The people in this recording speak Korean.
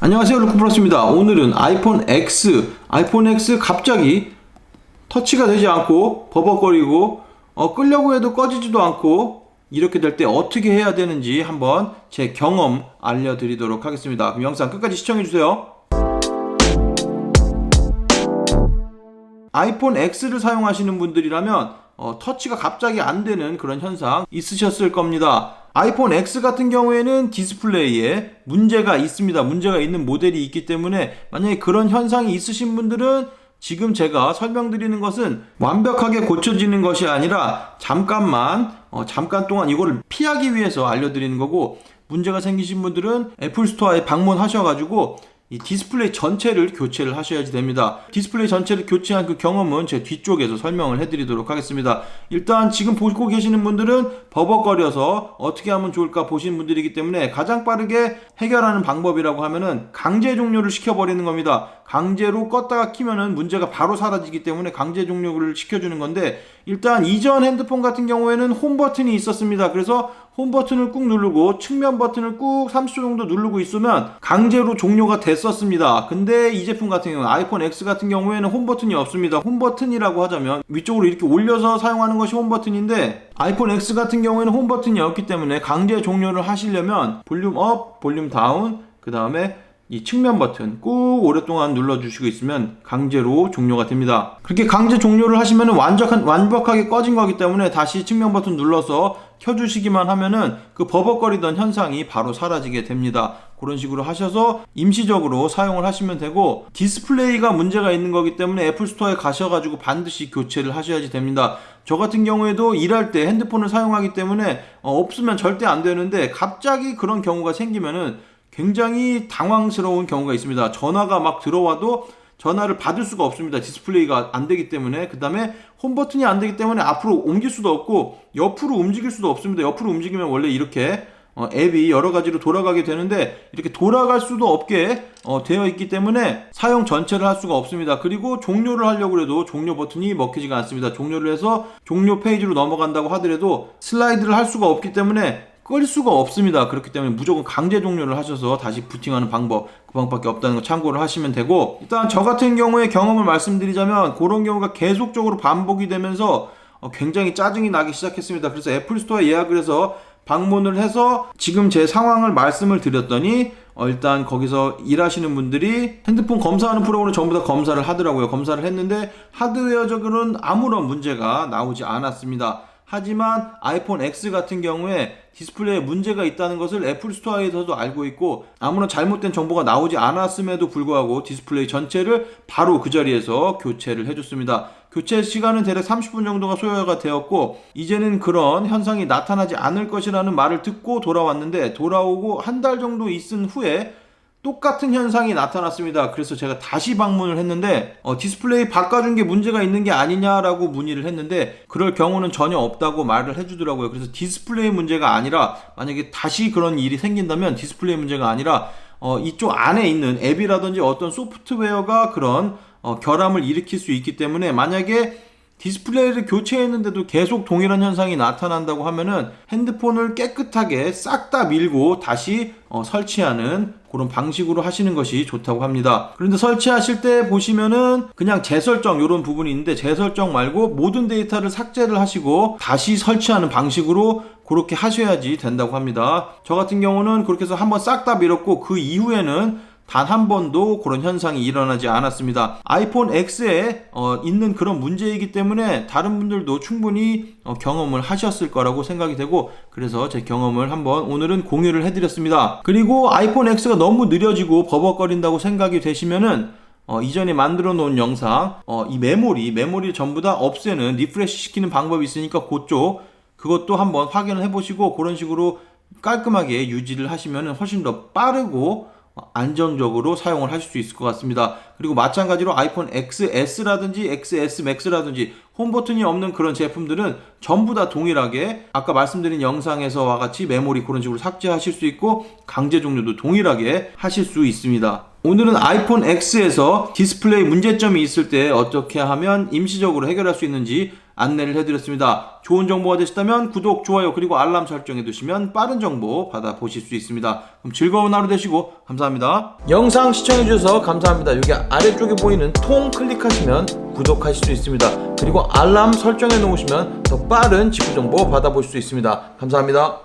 안녕하세요, 루크플러스입니다. 오늘은 아이폰 X 갑자기 터치가 되지 않고 버벅거리고 끄려고 해도 꺼지지도 않고 이렇게 될 때 어떻게 해야 되는지 한번 제 경험 알려드리도록 하겠습니다. 그럼 영상 끝까지 시청해주세요. 아이폰 X를 사용하시는 분들이라면 터치가 갑자기 안 되는 그런 현상 있으셨을 겁니다. 아이폰 X 같은 경우에는 디스플레이에 문제가 있습니다. 문제가 있는 모델이 있기 때문에 만약에 그런 현상이 있으신 분들은 지금 제가 설명드리는 것은 완벽하게 고쳐지는 것이 아니라 잠깐 동안 이거를 피하기 위해서 알려드리는 거고, 문제가 생기신 분들은 애플 스토어에 방문하셔가지고 이 디스플레이 전체를 교체를 하셔야지 됩니다. 디스플레이 전체를 교체한 그 경험은 제 뒤쪽에서 설명을 해드리도록 하겠습니다. 일단 지금 보고 계시는 분들은 버벅거려서 어떻게 하면 좋을까 보시는 분들이기 때문에 가장 빠르게 해결하는 방법이라고 하면은 강제 종료를 시켜버리는 겁니다. 강제로 껐다가 키면은 문제가 바로 사라지기 때문에 강제 종료를 시켜주는 건데, 일단 이전 핸드폰 같은 경우에는 홈 버튼이 있었습니다. 그래서 홈 버튼을 꾹 누르고 측면 버튼을 꾹 30초 정도 누르고 있으면 강제로 종료가 됐었습니다. 근데 이 제품 같은 경우는 아이폰 X 같은 경우에는 홈 버튼이 없습니다. 홈 버튼이라고 하자면 위쪽으로 이렇게 올려서 사용하는 것이 홈 버튼인데, 아이폰 X 같은 경우에는 홈 버튼이 없기 때문에 강제 종료를 하시려면 볼륨 업, 볼륨 다운, 그 다음에 이 측면 버튼 꾹 오랫동안 눌러주시고 있으면 강제로 종료가 됩니다. 그렇게 강제 종료를 하시면 완벽하게 꺼진 거기 때문에 다시 측면 버튼 눌러서 켜주시기만 하면은 그 버벅거리던 현상이 바로 사라지게 됩니다. 그런 식으로 하셔서 임시적으로 사용을 하시면 되고, 디스플레이가 문제가 있는 거기 때문에 애플 스토어에 가셔가지고 반드시 교체를 하셔야지 됩니다. 저 같은 경우에도 일할 때 핸드폰을 사용하기 때문에 없으면 절대 안 되는데, 갑자기 그런 경우가 생기면은 굉장히 당황스러운 경우가 있습니다. 전화가 막 들어와도 전화를 받을 수가 없습니다. 디스플레이가 안 되기 때문에. 그 다음에 홈 버튼이 안 되기 때문에 앞으로 옮길 수도 없고 옆으로 움직일 수도 없습니다. 옆으로 움직이면 원래 이렇게 앱이 여러 가지로 돌아가게 되는데, 이렇게 돌아갈 수도 없게 되어 있기 때문에 사용 전체를 할 수가 없습니다. 그리고 종료를 하려고 해도 종료 버튼이 먹히지가 않습니다. 종료를 해서 종료 페이지로 넘어간다고 하더라도 슬라이드를 할 수가 없기 때문에 끌 수가 없습니다. 그렇기 때문에 무조건 강제 종료를 하셔서 다시 부팅하는 방법, 그 방법밖에 없다는 거 참고를 하시면 되고, 일단 저 같은 경우에 경험을 말씀드리자면 그런 경우가 계속적으로 반복이 되면서 굉장히 짜증이 나기 시작했습니다. 그래서 애플 스토어에 예약을 해서 방문을 해서 지금 제 상황을 말씀을 드렸더니 일단 거기서 일하시는 분들이 핸드폰 검사하는 프로그램을 전부 다 검사를 하더라고요. 검사를 했는데 하드웨어적으로는 아무런 문제가 나오지 않았습니다. 하지만 아이폰 X 같은 경우에 디스플레이에 문제가 있다는 것을 애플 스토어에서도 알고 있고, 아무런 잘못된 정보가 나오지 않았음에도 불구하고 디스플레이 전체를 바로 그 자리에서 교체를 해줬습니다. 교체 시간은 대략 30분 정도가 소요가 되었고, 이제는 그런 현상이 나타나지 않을 것이라는 말을 듣고 돌아왔는데, 돌아오고 한 달 정도 있은 후에 똑같은 현상이 나타났습니다. 그래서 제가 다시 방문을 했는데 디스플레이 바꿔준 게 문제가 있는 게 아니냐라고 문의를 했는데, 그럴 경우는 전혀 없다고 말을 해주더라고요. 그래서 디스플레이 문제가 아니라, 만약에 다시 그런 일이 생긴다면 디스플레이 문제가 아니라 이쪽 안에 있는 앱이라든지 어떤 소프트웨어가 그런 결함을 일으킬 수 있기 때문에, 만약에 디스플레이를 교체했는데도 계속 동일한 현상이 나타난다고 하면은 핸드폰을 깨끗하게 싹 다 밀고 다시 설치하는 그런 방식으로 하시는 것이 좋다고 합니다. 그런데 설치하실 때 보시면은 그냥 재설정 이런 부분이 있는데, 재설정 말고 모든 데이터를 삭제를 하시고 다시 설치하는 방식으로 그렇게 하셔야지 된다고 합니다. 저 같은 경우는 그렇게 해서 한번 싹 다 밀었고, 그 이후에는 단 한 번도 그런 현상이 일어나지 않았습니다. 아이폰 X에 있는 그런 문제이기 때문에 다른 분들도 충분히 경험을 하셨을 거라고 생각이 되고, 그래서 제 경험을 한번 오늘은 공유를 해드렸습니다. 그리고 아이폰 X가 너무 느려지고 버벅거린다고 생각이 되시면은 이전에 만들어 놓은 영상, 이 메모리를 전부 다 없애는, 리프레시 시키는 방법이 있으니까 그것도 한번 확인을 해보시고, 그런 식으로 깔끔하게 유지를 하시면 훨씬 더 빠르고 안정적으로 사용을 하실 수 있을 것 같습니다. 그리고 마찬가지로 아이폰 XS라든지 XS Max라든지 홈 버튼이 없는 그런 제품들은 전부 다 동일하게 아까 말씀드린 영상에서와 같이 메모리 그런 식으로 삭제하실 수 있고, 강제 종료도 동일하게 하실 수 있습니다. 오늘은 아이폰 X에서 디스플레이 문제점이 있을 때 어떻게 하면 임시적으로 해결할 수 있는지 안내를 해드렸습니다. 좋은 정보가 되셨다면 구독, 좋아요, 그리고 알람 설정해 두시면 빠른 정보 받아보실 수 있습니다. 그럼 즐거운 하루 되시고 감사합니다. 영상 시청해 주셔서 감사합니다. 여기 아래쪽에 보이는 통 클릭하시면 구독하실 수 있습니다. 그리고 알람 설정해 놓으시면 더 빠른 직구 정보 받아보실 수 있습니다. 감사합니다.